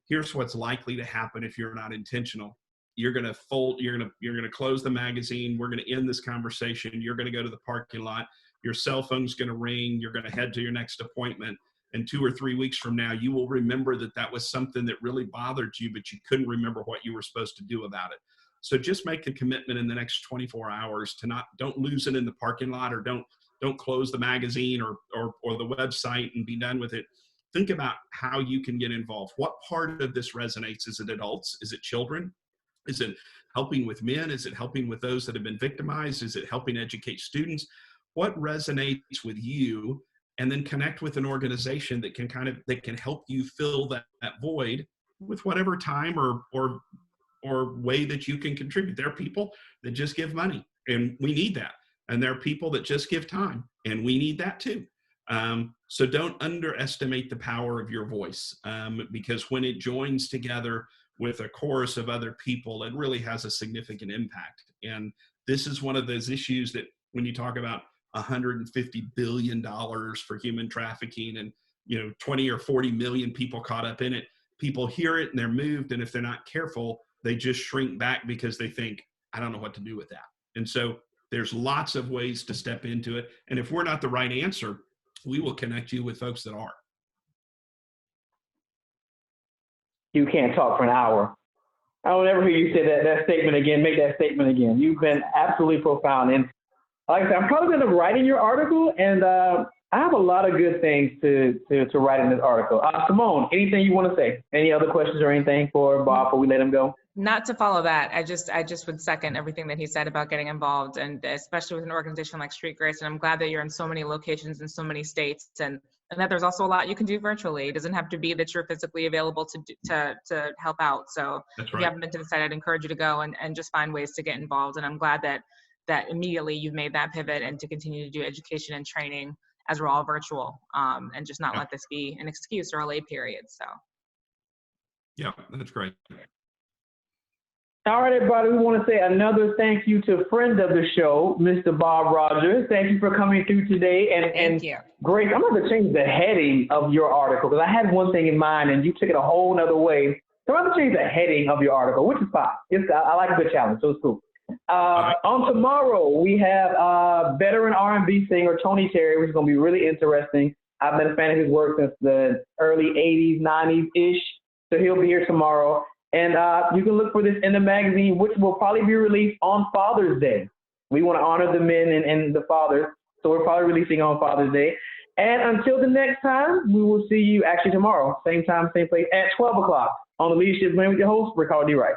here's what's likely to happen if you're not intentional. You're going to close the magazine. We're going to end this conversation. You're going to go to the parking lot. Your cell phone's going to ring. You're going to head to your next appointment. And 2 or 3 weeks from now, you will remember that was something that really bothered you, but you couldn't remember what you were supposed to do about it. So just make a commitment in the next 24 hours to don't lose it in the parking lot, or don't close the magazine or the website and be done with it. Think about how you can get involved. What part of this resonates? Is it adults? Is it children? Is it helping with men? Is it helping with those that have been victimized? Is it helping educate students? What resonates with you? And then connect with an organization that can help you fill that void with whatever time or way that you can contribute. There are people that just give money, and we need that. And there are people that just give time, and we need that too. So don't underestimate the power of your voice, because when it joins together with a chorus of other people, it really has a significant impact. And this is one of those issues that when you talk about $150 billion for human trafficking and 20 or 40 million people caught up in it, people hear it and they're moved. And if they're not careful, they just shrink back because they think, I don't know what to do with that. And so there's lots of ways to step into it. And if we're not the right answer, we will connect you with folks that are. You can't talk for an hour. I don't ever hear you say that statement again. Make that statement again. You've been absolutely profound. And like I said, I'm probably going to write in your article, and I have a lot of good things to write in this article. Simone, anything you want to say? Any other questions or anything for Bob before we let him go? Not to follow that, I just would second everything that he said about getting involved, and especially with an organization like Street Grace. And I'm glad that you're in so many locations in so many states, and that there's also a lot you can do virtually. It doesn't have to be that you're physically available to help out. So if you haven't been to the site, I'd encourage you to go and just find ways to get involved. And I'm glad that immediately you've made that pivot and to continue to do education and training as we're all virtual, and just not let this be an excuse or a lay period. So. Yeah, that's great. All right, everybody, we want to say another thank you to friend of the show, Mr. Bob Rodgers. Thank you for coming through today. Thank you. Grace, I'm going to change the heading of your article because I had one thing in mind and you took it a whole nother way. So I'm going to change the heading of your article, which is fine. I like a good challenge, so it's cool. On tomorrow, we have veteran R&B singer Tony Terry, which is going to be really interesting. I've been a fan of his work since the early 80s, 90s-ish. So he'll be here tomorrow. And you can look for this in the magazine, which will probably be released on Father's Day. We want to honor the men and the fathers, so we're probably releasing on Father's Day. And until the next time, we will see you actually tomorrow, same time, same place, at 12 o'clock on the Leadership Lane with your host, Ricardo D. Rice.